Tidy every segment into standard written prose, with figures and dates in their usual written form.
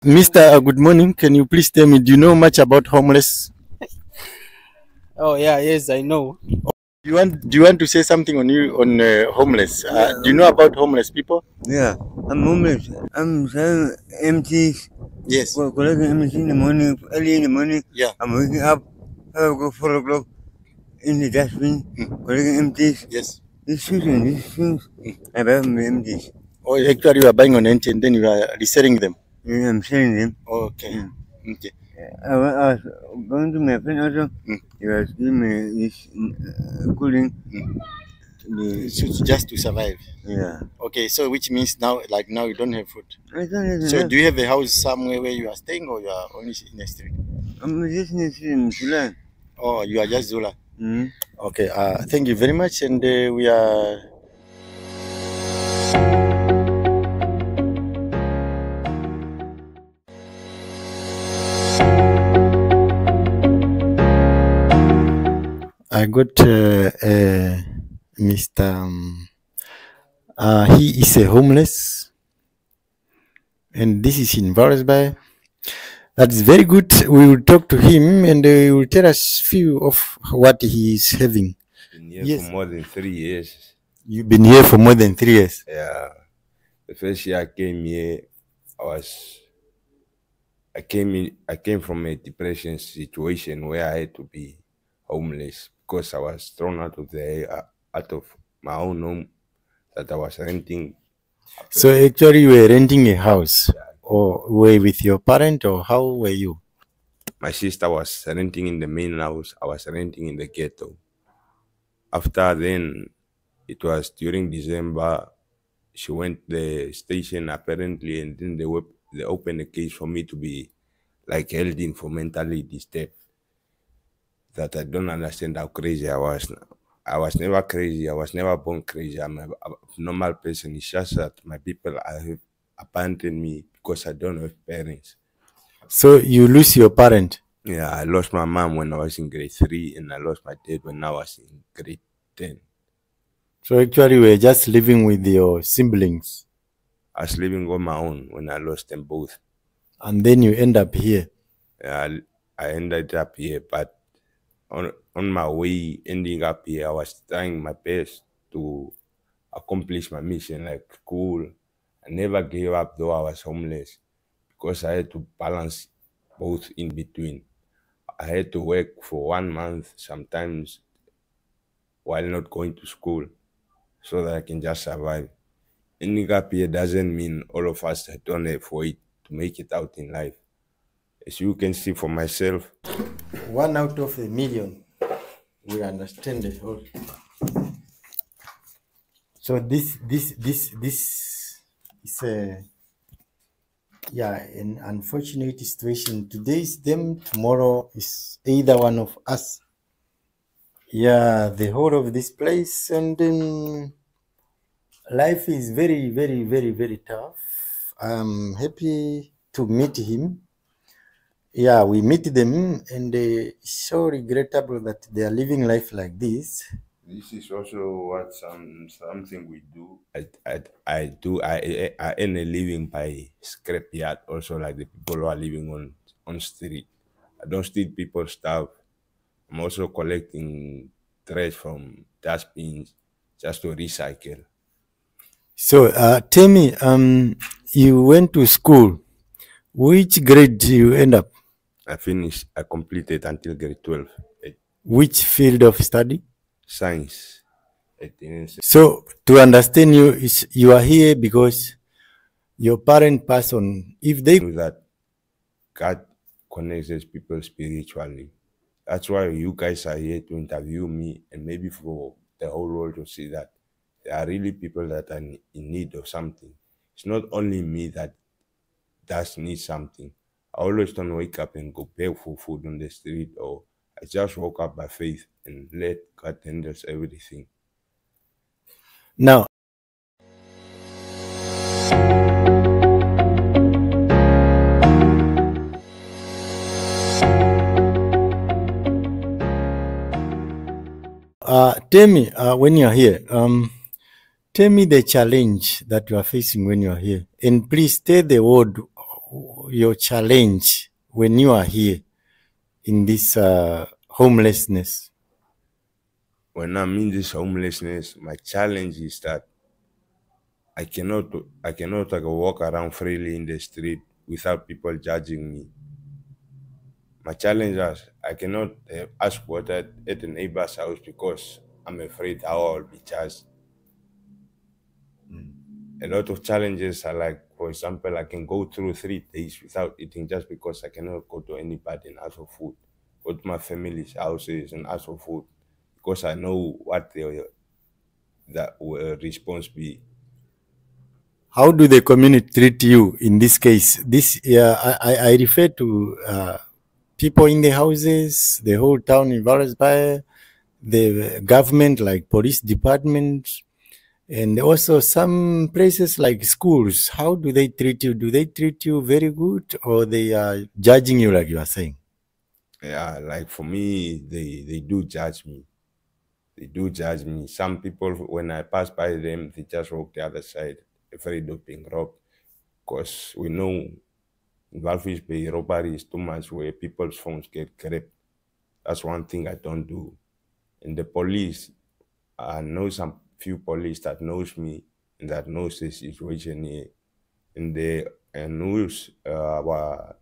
Mr. Good morning. Can you please tell me, do you know much about homeless? Oh yeah, yes, I know. Do you want to say something on homeless? Yeah, Do you know about homeless people? yeah. I'm homeless. I'm selling empties. Yes. Collecting empties in the morning, early in the morning. Yeah. I'm waking up. I go 4 o'clock in the dustbin, collecting empties. Yes. These children, these things, I buy them empties. Or actually, you are buying on empty and then you are reselling them. And I'm selling them. Okay. Mm. Okay. I was going to my friend also. He was giving me this cooling. It's just to survive. Yeah. Okay. So which means now you don't have food. I don't have So enough. do you have a house somewhere where you are staying, or you are only in the street? I'm just in Sulan. Oh, you are just Zula. Mm-hmm. Okay. Thank you very much, and we are. I got Mr. He is a homeless, and this is in Walvisbay. That is very good. We will talk to him, and he will tell us few of what he is having. Been here Yes. for more than 3 years. You've been here for more than 3 years. Yeah. The first year I came here, I came from a depression situation where I had to be homeless because I was thrown out of my own home that I was renting. So actually, you were renting a house, or were with your parent, or how were you? My sister was renting in the main house. I was renting in the ghetto. After then, it was during December. She went to the station apparently, and then they opened a case for me to be like held in for mentally disturbed. That I don't understand how crazy I was. I was never crazy. I was never born crazy. I'm a normal person. It's just that my people have abandoned me because I don't have parents. So you lose your parent. Yeah, I lost my mom when I was in grade 3, and I lost my dad when I was in grade 10. So actually, you were just living with your siblings, I was living on my own when I lost them both. and then you end up here. I ended up here, but on my way ending up here, I was trying my best to accomplish my mission, like school. I never gave up though I was homeless because I had to balance both in between. I had to work for 1 month sometimes while not going to school so that I can just survive. Ending up here doesn't mean all of us don't have way to make it out in life. As you can see for myself, 1 out of a million. We understand the whole. So this is an unfortunate situation. Today is them, tomorrow is either one of us. Yeah, the whole of this place, and then life is very, very, very, very tough. I'm happy to meet him. Yeah, we meet them, and it's so regrettable that they are living life like this. this is also what something we do. I earn a living by scrapyard, also like the people who are living on street. I don't steal people's stuff. I'm also collecting trash from dustbins just to recycle. So, tell me, you went to school. Which grade did you end up? I completed until grade 12. Which field of study? Science. So, to understand you, is you are here because your parent passed on. If they know that God connects people spiritually. That's why you guys are here to interview me, and maybe for the whole world to see that there are really people that are in need of something. It's not only me that does need something. I always don't wake up and go beg for food on the street, or I just woke up by faith and let God handle everything. now, tell me when you are here. Tell me the challenge that you are facing when you are here, and please tell the world your challenge when you are here in this homelessness? When I'm in this homelessness, my challenge is that I cannot like, walk around freely in the street without people judging me. My challenge is I cannot ask water at a neighbor's house because I'm afraid how I'll be judged. A lot of challenges are like, for example, I can go through 3 days without eating just because I cannot go to anybody and ask for food. Go to my family's houses and ask for food because I know what that response be. How do the community treat you in this case? This I refer to people in the houses, the whole town in Walvisbay, the government like police department, and also some places like schools. How do they treat you? Do they treat you very good, or they are judging you like you are saying? Yeah, like for me, they do judge me. They do judge me. Some people, when I pass by them, they just walk the other side, afraid of being robbed. Because we know in Walvisbay, robbery is too much where people's phones get grabbed. That's one thing I don't do. And the police, I know some few police that knows me and that knows the situation here. And they knows our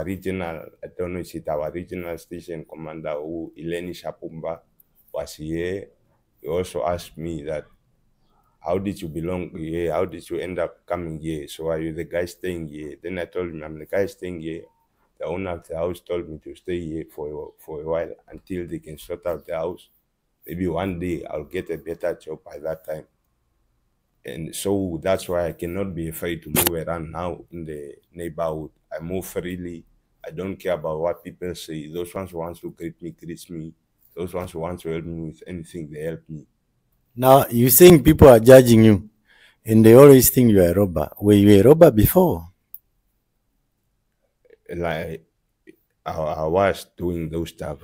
regional, I don't know if it's our regional station commander who Eleni Shapumba was here. He also asked me that, how did you belong here? How did you end up coming here? So are you the guy staying here? Then I told him I'm the guy staying here. The owner of the house told me to stay here for a while until they can sort out the house. Maybe one day I'll get a better job by that time. And so that's why I cannot be afraid to move around now in the neighborhood. I move freely. I don't care about what people say. Those ones who want to greet me. Those ones who want to help me with anything, they help me. Now, you're saying people are judging you and they always think you are a robber. Were you a robber before? Like, I was doing those stuff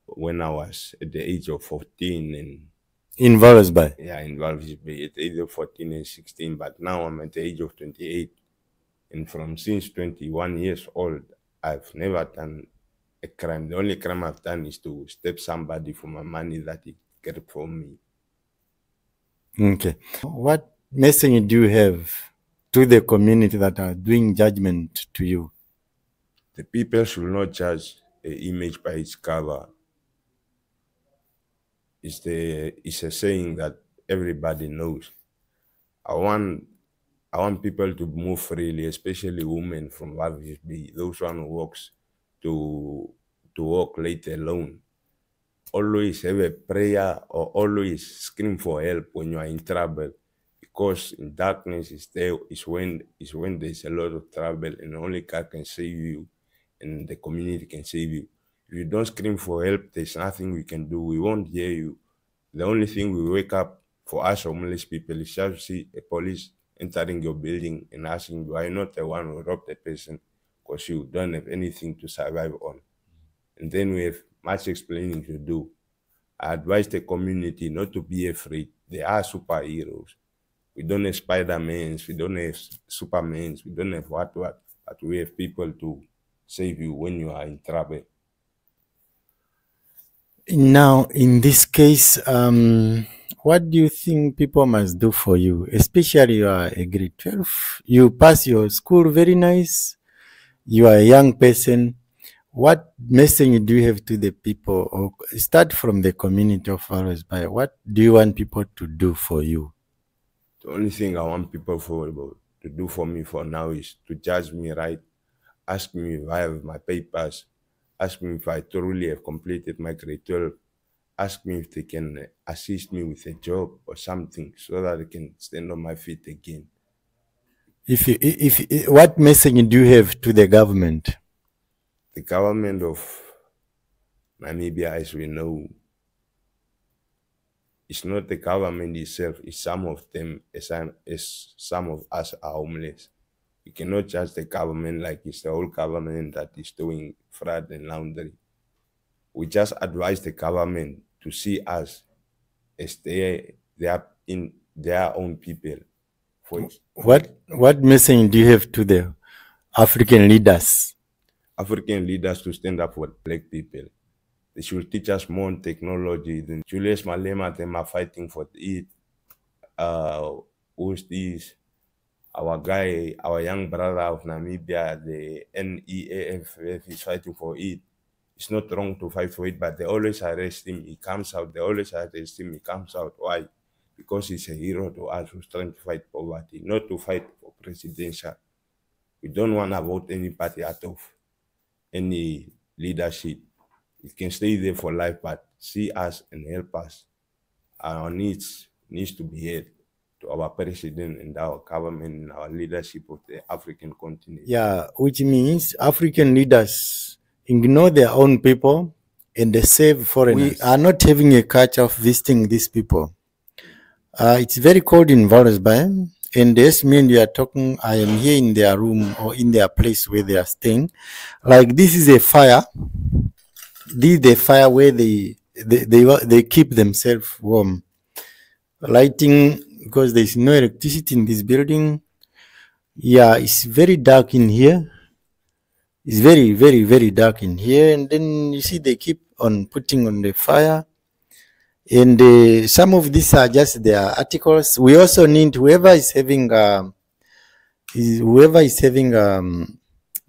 when I was at the age of 14 and in Walvisbay? Yeah, in Walvisbay at the age of 14 and 16, but now I'm at the age of 28. And from since 21 years old, I've never done a crime. The only crime I've done is to step somebody for my money that he get from me. Okay. What message do you have to the community that are doing judgment to you? The people should not judge an image by its cover. It's a saying that everybody knows. I want people to move freely, especially women from Walvisbay, those one who walks to walk late alone. Always have a prayer or always scream for help when you are in trouble, because in darkness is when there's a lot of trouble, and only God can save you and the community can save you. If you don't scream for help, there's nothing we can do. We won't hear you. The only thing we wake up for us homeless people is just to see a police entering your building and asking you, are you not the one who robbed the person? Because you don't have anything to survive on. And then we have much explaining to do. I advise the community not to be afraid. They are superheroes. We don't have Spider-Mans, we don't have Supermans, we don't have what, but we have people to save you when you are in trouble. Now, in this case, what do you think people must do for you? Especially you are a grade 12, you pass your school very nice, you are a young person. What message do you have to the people, or start from the community of Walvisbay? What do you want people to do for you? The only thing I want people to do for me for now is to judge me right, ask me if I have my papers, ask me if I truly have completed my grade 12, ask me if they can assist me with a job or something so that I can stand on my feet again. What message do you have to the government? The government of Namibia, as we know, it's not the government itself, it's some of them, as some of us are homeless. We cannot judge the government like it's the whole government that is doing fraud and laundering. We just advise the government to see us as they are in their own people. What message do you have to the African leaders? African leaders to stand up for black people. They should teach us more on technology. Then Julius Malema, them are fighting for it. Who's this? Our guy, our young brother of Namibia, the NEAF, is fighting for it. It's not wrong to fight for it, but they always arrest him. He comes out. They always arrest him. He comes out. Why? Because he's a hero to us who's trying to fight poverty, not to fight for presidential. We don't want to vote any party out of any leadership. It can stay there for life, but see us and help us. Our needs to be heard to our president and our government and our leadership of the African continent. Yeah, which means African leaders ignore their own people and they save foreigners. We are not having a culture of visiting these people. It's very cold in Walvisbay, and as me and you are talking, I am here in their room or in their place where they are staying. Like this is a fire. This is the fire where they keep themselves warm. Lighting, because there is no electricity in this building. Yeah, it's very dark in here. It's very, very, very dark in here. And then you see they keep on putting on the fire. And some of these are just their articles. We also need whoever is having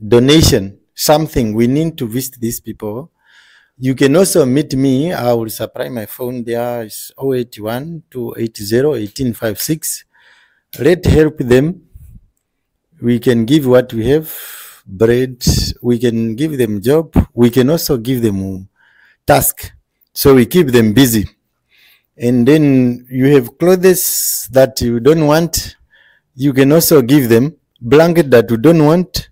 donation something. We need to visit these people. You can also meet me. I will supply my phone there. It's 081 280 1856. Let's help them. We can give what we have, bread. We can give them job. We can also give them task. So we keep them busy. And then you have clothes that you don't want. You can also give them blanket that you don't want.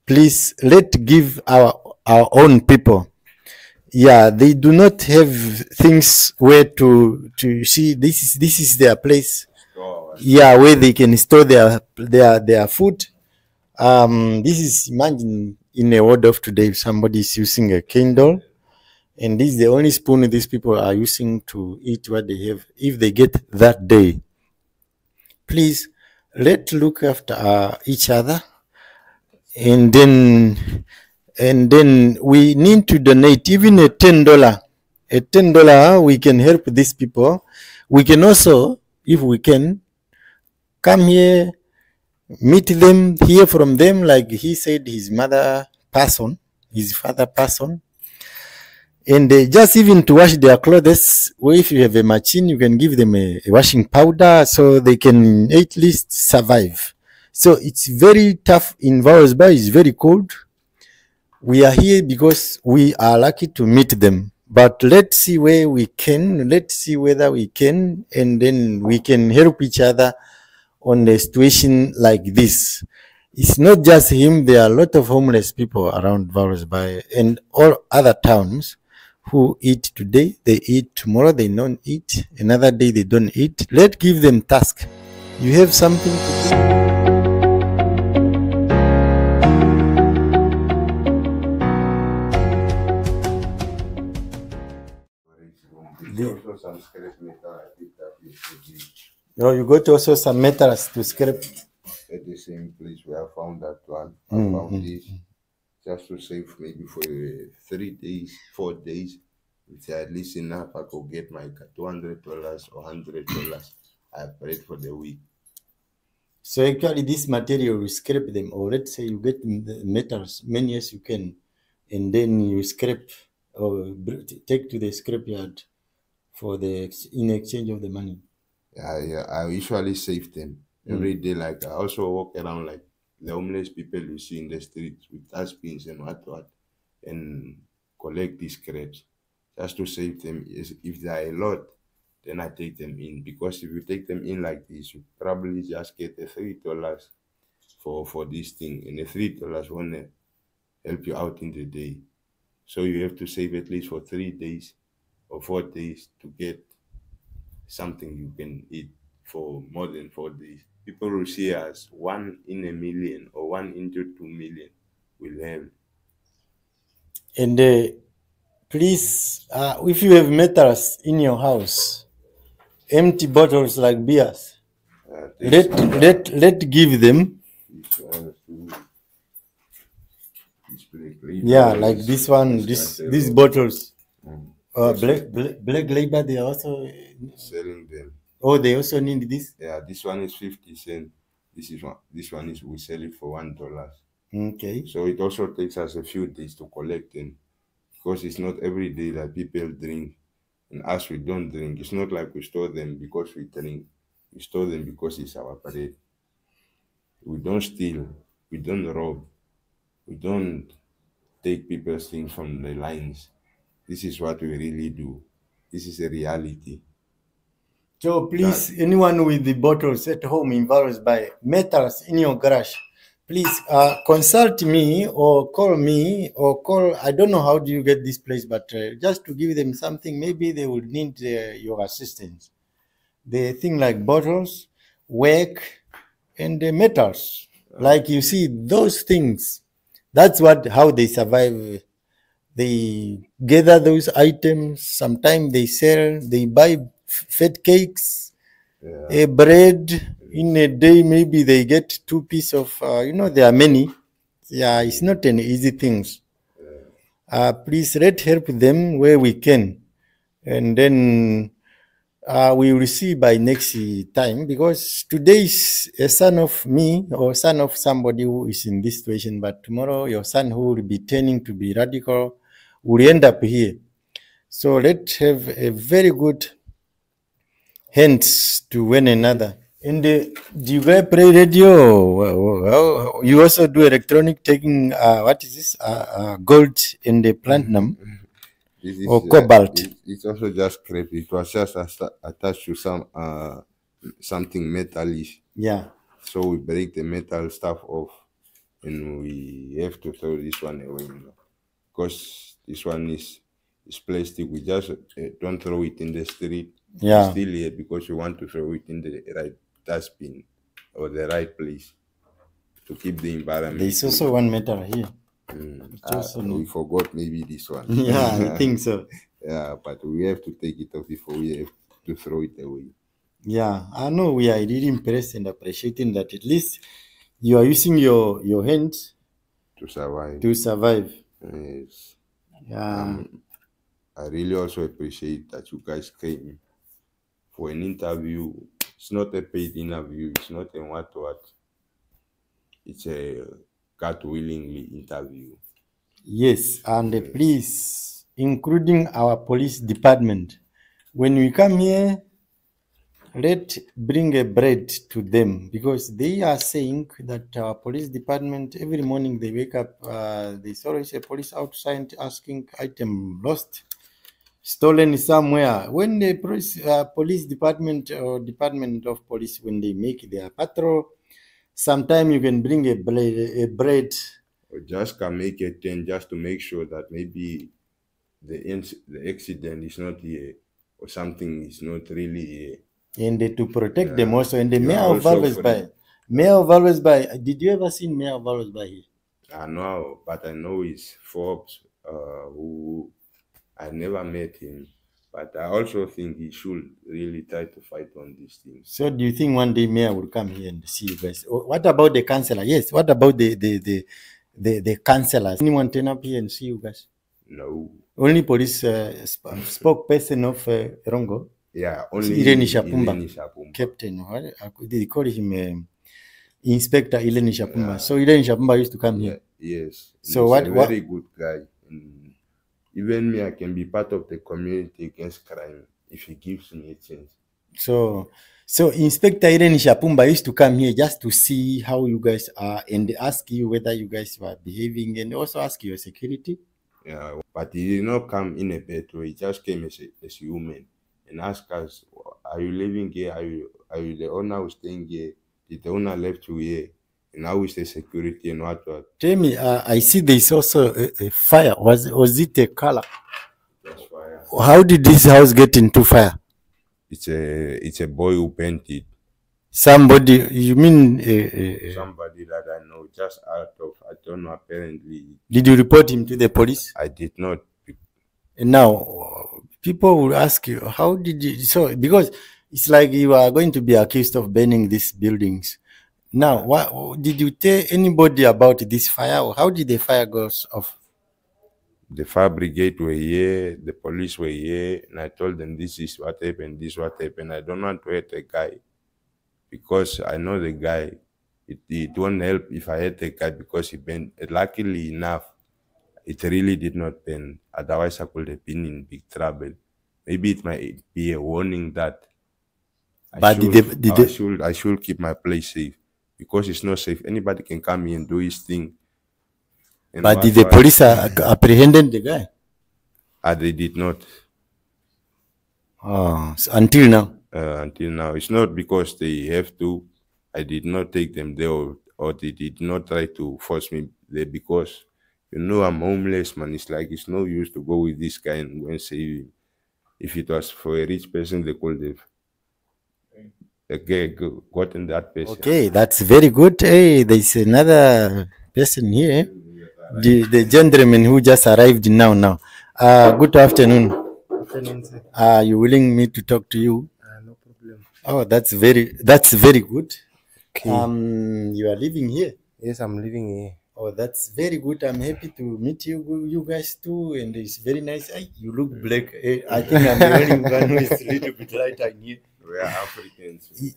Please, let's give our own people. Yeah, they do not have things where to see. This is their place. Yeah, where they can store their food. This is, imagine in a world of today, if somebody is using a candle, and this is the only spoon these people are using to eat what they have, if they get that day. Please, let's look after each other, and then we need to donate even a $10. A $10, we can help these people. We can also, if we can, come here, meet them, hear from them, like he said his mother person, his father person. And just even to wash their clothes, or if you have a machine, you can give them a washing powder so they can at least survive. So it's very tough in Walvisbay. It's very cold. We are here because we are lucky to meet them. But let's see where we can. Let's see whether we can, and then we can help each other on a situation like this. It's not just him. There are a lot of homeless people around Walvisbay and all other towns who eat today, they eat tomorrow, they don't eat, another day they don't eat. Let's give them task. You have something to do. Oh, you got also some metals to scrape. At the same place where I found that one. I found this just to save maybe for 3 days, 4 days. If at least enough, I could get my $200 or $100. I have paid for the week. So actually this material, you scrape them, or let's say you get the metals, many as you can, and then you scrape or take to the scrapyard for in exchange of the money. Yeah, I usually save them every day. Like I also walk around like the homeless people you see in the streets with dustbins and what, and collect these scraps just to save them. If there are a lot, then I take them in, because if you take them in like this, you probably just get the $3 for this thing, and the $3 won't help you out in the day. So you have to save at least for 3 days or 4 days to get something you can eat for more than 4 days. People will see us 1 in a million or 1 into 2 million will help. And please, if you have metals in your house, empty bottles like beers, let give them. Yeah, like this one, these bottles. Black labor, they are also selling them. Oh, they also need this. Yeah, this one is 50 cents. This one is we sell it for $1. Okay. So it also takes us a few days to collect them, because it's not every day that people drink, and us we don't drink. It's not like we store them because we drink. We store them because it's our bread. We don't steal. We don't rob. We don't take people's things from the lines. This is what we really do. This is a reality. So please, anyone with the bottles at home in Walvisbay, metals in your garage, please consult me or call me or call. I don't know how do you get this place, but just to give them something, maybe they will need your assistance. The thing like bottles, work, and the metals. Like you see, those things. That's how they survive. They gather those items. Sometimes they sell. They buy fat cakes, a bread. In a day, maybe they get 2 pieces of. There are many. Yeah, it's not an easy thing. Please let's help them where we can, and then we will see by next time, because today is a son of me or son of somebody who is in this situation, but tomorrow your son who will be turning to be radical will end up here. So let's have a very good hands to one another. And do you guys play radio? You also do electronic, taking what is this? Gold and the platinum. Or cobalt. It's also just crepe. It was just attached to something metallish. Yeah. So we break the metal stuff off, and we have to throw this one away, because this one is plastic. We just don't throw it in the street. Yeah. It's still here because we want to throw it in the right dustbin or the right place to keep the environment. There's also one metal here. We forgot maybe this one. Yeah, I think so. Yeah, but we have to take it off before we have to throw it away. Yeah, I know we are really impressed and appreciating that at least you are using your hands to survive. Yes. Yeah. I really also appreciate that you guys came for an interview. It's not a paid interview. It's not a what. It's a God willingly interview. Yes, and please, including our police department, when we come here, let's bring a bread to them, because they are saying that our police department, every morning they wake up, there's always a police outside asking item lost, stolen somewhere. When the police department or department of police, when they make their patrol, sometimes you can bring a bread. Or just can make a 10 just to make sure that maybe the accident is not here or something is not really here. And to protect them also. And the mayor of Walvisbay, did you ever see Mayor of Walvisbay? I know, but I know it's Forbes, who I never met him. But I also think he should really try to fight on these things. So do you think one day Mayor will come here and see you guys? What about the councillor? Yes, what about the councillors? Anyone turn up here and see you guys? No. Only police spokesperson of Rongo? Yeah, only Irene Shapumba. Captain, they call him Inspector Irene Shapumba. Yeah. So Irene Shapumba used to come here? Yes. So he's a very good guy. And even me, I can be part of the community against crime if he gives me a chance. So Inspector Irene Shapumba used to come here just to see how you guys are and ask you whether you guys were behaving, and also ask your security. Yeah, but he did not come in a bad way. He just came as human and asked us, "Are you living here? Are you the owner who's staying here? Did the owner left you here? And how is the security and what?" Tell me, I see there's also a fire. Was it a color? Yes, fire. How did this house get into fire? It's a boy who painted. Somebody, you mean? Somebody that I know, just out of, I don't know, apparently. Did you report him to the police? I did not. And now, people will ask you, how did you, so, because it's like you are going to be accused of burning these buildings. Now, what did you tell anybody about this fire, or how did the fire go off? The fire brigade were here, the police were here, and I told them this is what happened, this is what happened. I don't want to hurt the guy because I know the guy. It won't help if I hurt the guy because he bent. Luckily enough, it really did not bend. Otherwise, I could have been in big trouble. Maybe it might be a warning that I should keep my place safe because it's not safe. Anybody can come here and do his thing. But did the police apprehended the guy? They did not. Until now? Until now. It's not because they have to. I did not take them there or they did not try to force me there because, I'm homeless, man. It's like it's no use to go with this guy and go and save him. If it was for a rich person, they could have gotten that person. Okay, that's very good. Hey, there's another person here. The gentleman who just arrived now. Good afternoon. Afternoon, sir. Are you willing me to talk to you? No problem. Oh, that's very good. Okay. You are living here? Yes, I'm living here. Oh, that's very good. I'm happy to meet you guys too, and it's very nice. You look black. I think I'm the only one who is a little bit lighter in here. We are Africans.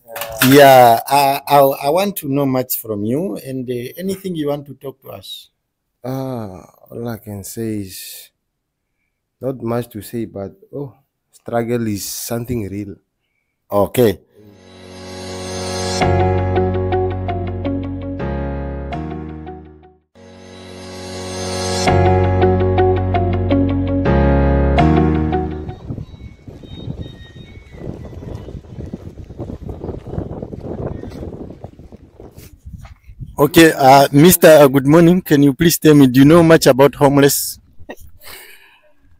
Yeah, I want to know much from you, and anything you want to talk to us. All I can say is not much to say, but struggle is something real. Okay. Okay, Mr. Good morning. Can you please tell me, do you know much about homeless?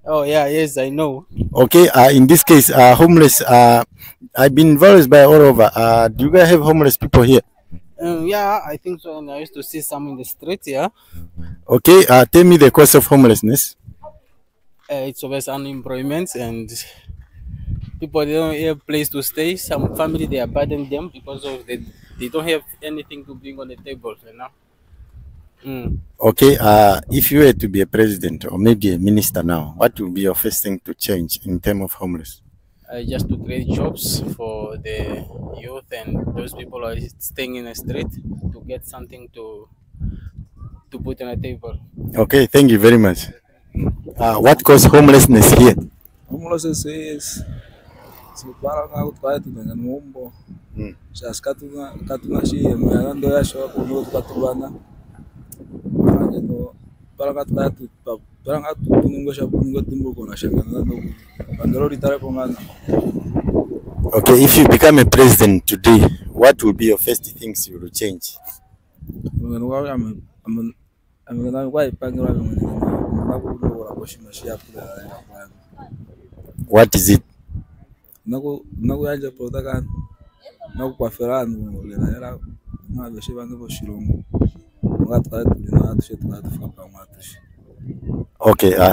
Oh yeah, yes, I know. Okay, in this case, homeless, I've been Walvisbay all over. Do you guys have homeless people here? Yeah, I think so. And I used to see some in the street. Yeah. Okay, tell me the cause of homelessness. It's always unemployment and people they don't have place to stay. Some family they abandon them because of they don't have anything to bring on the table. Okay, if you were to be a president or maybe a minister now, what would be your first thing to change in terms of homeless? Just to create jobs for the youth and those people who are staying in the street to get something to put on the table. Okay, thank you very much. What causes homelessness here? Homelessness is parang ako tayo dengan ngombo. Sa katuna siya may ando ya siya kuno katubana. Parang atu tungo siya pungo timbo ko na siya ngano. Andro ritare ko ngano. Okay, if you become a president today, what will be your first things you will change? What is it? Okay,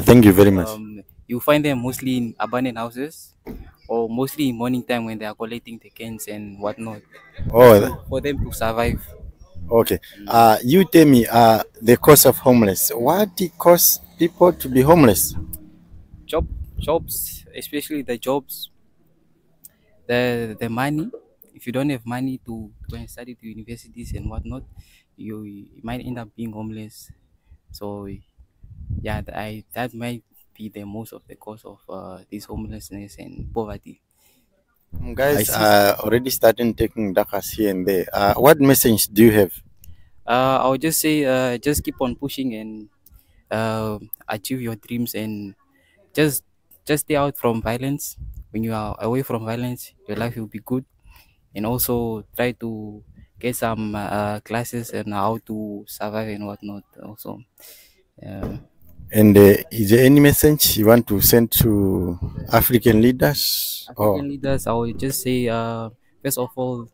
thank you very much. You find them mostly in abandoned houses or mostly in morning time when they are collecting the cans and whatnot. For them to survive. Okay. You tell me the cause of homeless. What causes people to be homeless? Jobs, especially the jobs. The money. If you don't have money to go and study to universities and whatnot, you might end up being homeless. So yeah, that might be the most of the cause of this homelessness and poverty. Guys are already starting taking dakas here and there. What message do you have? I would just say just keep on pushing and achieve your dreams and just stay out from violence. When you are away from violence, your life will be good. And also try to get some classes on how to survive and whatnot also. And is there any message you want to send to African leaders? Leaders, I would just say, first of all,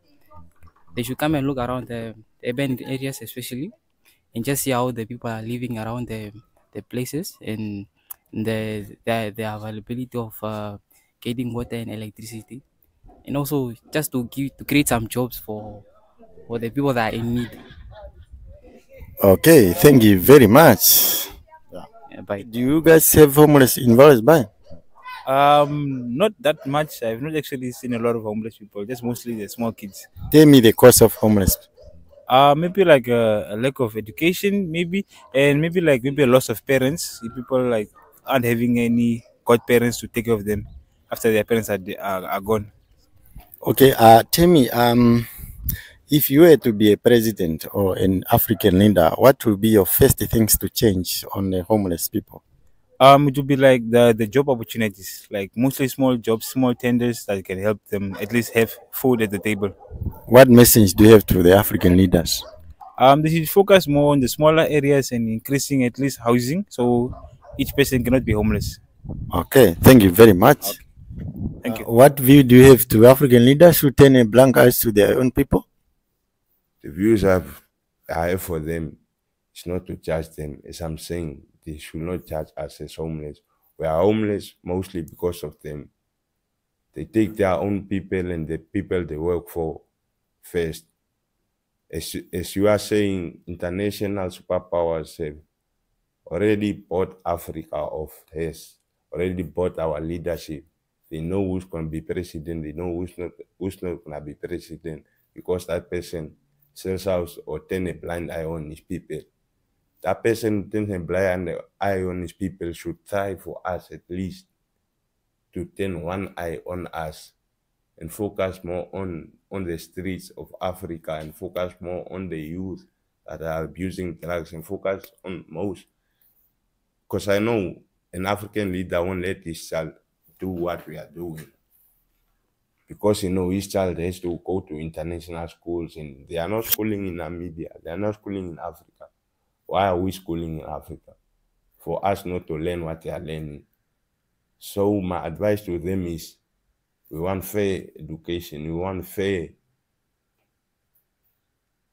they should come and look around the urban areas especially and just see how the people are living around the places and the availability of getting water and electricity. And also just to create some jobs for for the people that are in need. Okay, thank you very much. Yeah, bye. Do you guys have homeless in Walvisbay? Not that much. I've not actually seen a lot of homeless people. Just mostly the small kids. Tell me the cause of homeless. Maybe like a lack of education, maybe, and maybe a loss of parents. If people like aren't having any godparents to take care of them after their parents are gone. Okay, tell me, if you were to be a president or an African leader, what would be your first things to change on the homeless people? It would be like the job opportunities, like mostly small jobs, small tenders that can help them at least have food at the table. What message do you have to the African leaders? They should focus more on the smaller areas and increasing at least housing, so each person cannot be homeless. Okay, thank you very much. Okay. Thank you. What view do you have to African leaders who turn a blank eyes to their own people? The views I have for them is not to judge them. As I'm saying, they should not judge us as homeless. We are homeless mostly because of them. They take their own people and the people they work for first. As you are saying, international superpowers have already bought Africa off hers, already bought our leadership. They know who's going to be president. They know who's not going to be president because that person sells out or turn a blind eye on his people. That person turns a blind eye on his people should try for us at least to turn one eye on us and focus more on the streets of Africa and focus more on the youth that are abusing drugs and focus on most. Because I know an African leader won't let his child do what we are doing. Because his child has to go to international schools and they are not schooling in Namibia, they are not schooling in Africa. Why are we schooling in Africa? For us not to learn what they are learning. So my advice to them is, we want fair education, we want fair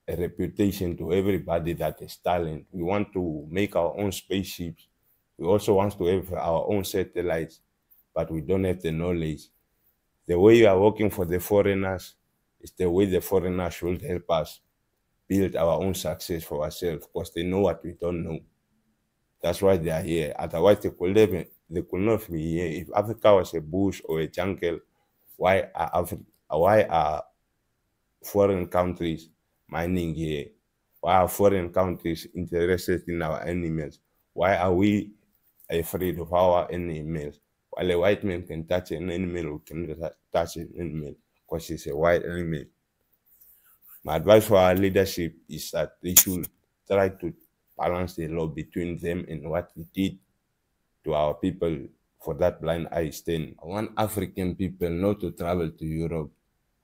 a reputation to everybody that is talent. We want to make our own spaceships. We also want to have our own satellites, but we don't have the knowledge. The way you are working for the foreigners is the way the foreigners should help us build our own success for ourselves, because they know what we don't know. That's why they are here. Otherwise, they could not be here. If Africa was a bush or a jungle, why are foreign countries mining here? Why are foreign countries interested in our animals? Why are we afraid of our animals? While a white man can touch an animal, we cannot touch an animal because it's a white animal. My advice for our leadership is that they should try to balance the law between them and what we did to our people for that blind eye stain. I want African people not to travel to Europe.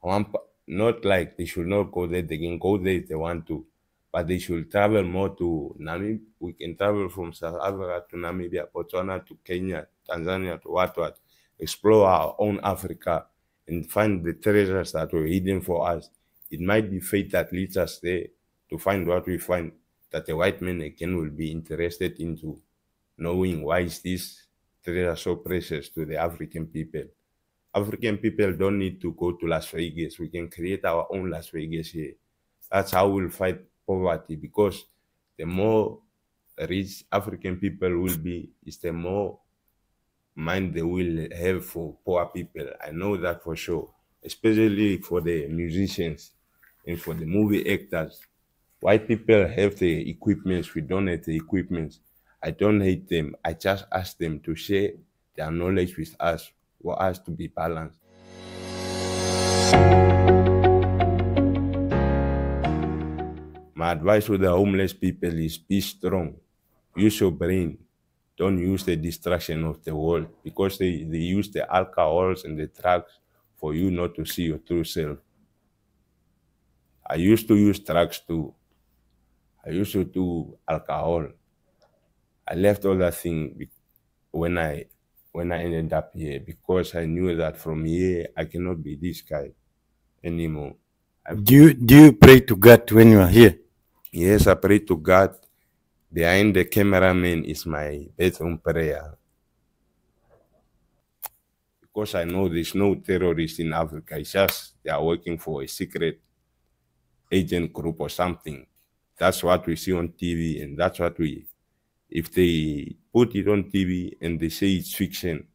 I want not like they should not go there. They can go there if they want to, but they should travel more to Namibia. We can travel from South Africa to Namibia, Botswana to Kenya, Tanzania to what, explore our own Africa and find the treasures that were hidden for us. It might be fate that leads us there to find what we find, that the white man again will be interested into knowing why is this treasure so precious to the African people. African people don't need to go to Las Vegas. We can create our own Las Vegas here. That's how we'll fight poverty, because the more rich African people will be, is the more mind they will have for poor people. I know that for sure, especially for the musicians and for the movie actors. White people have the equipments, we don't have the equipments. I don't hate them, I just ask them to share their knowledge with us, for us to be balanced. My advice to the homeless people is be strong, use your brain. Don't use the distraction of the world, because they use the alcohols and the drugs for you not to see your true self. I used to use drugs too. I used to do alcohol. I left all that thing when I ended up here, because I knew that from here I cannot be this guy anymore. Do you pray to God when you are here? Yes, I pray to God. Behind the cameraman is my bedroom prayer. Because I know there's no terrorists in Africa. It's just they are working for a secret agent group or something. That's what we see on TV, and that's what if they put it on TV and they say it's fiction,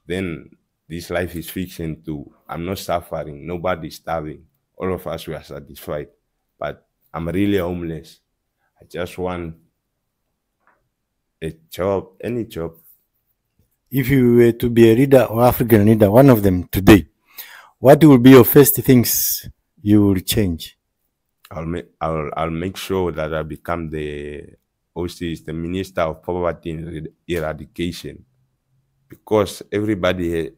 then this life is fiction too. I'm not suffering, nobody's starving. All of us were satisfied. But I'm really homeless. I just want a job, any job. If you were to be a leader or African leader, one of them today, what will be your first things you will change? I'll make sure that I become the Minister of Poverty and Eradication, because everybody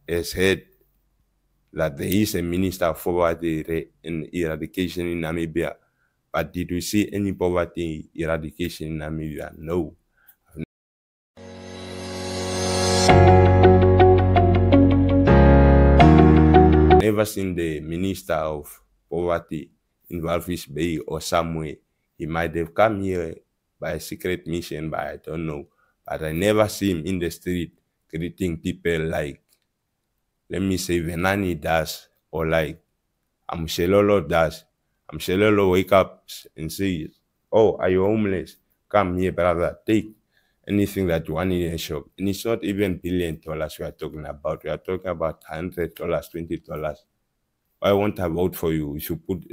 has heard that there is a Minister of Poverty and Eradication in Namibia. But did we see any poverty eradication in Namibia? No. Never seen the Minister of Poverty in Walvisbay or somewhere. He might have come here by a secret mission, but I don't know. But I never see him in the street greeting people like, let me say, Venani does, or like Amshelolo does. Amshelolo wake up and says, oh, are you homeless? Come here, brother, take anything that you want in a shop. And it's not even $1 billion we are talking about. We are talking about $100, $20. Why won't I vote for you if you put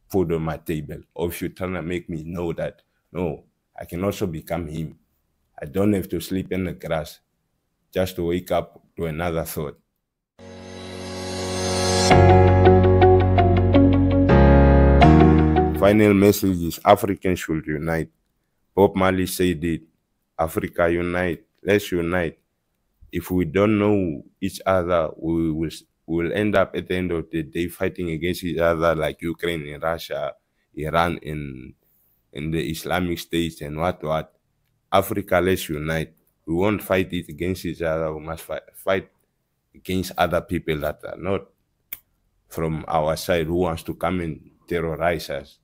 food on my table, or if you're trying to make me know that, no, I can also become him. I don't have to sleep in the grass just to wake up to another thought. Final message is Africans should unite. Bob Marley said it. Africa unite. Let's unite. If we don't know each other, we will end up at the end of the day fighting against each other, like Ukraine and Russia, Iran and the Islamic States and what. Africa, let's unite. We won't fight it against each other. We must fight against other people that are not from our side, who wants to come and terrorize us.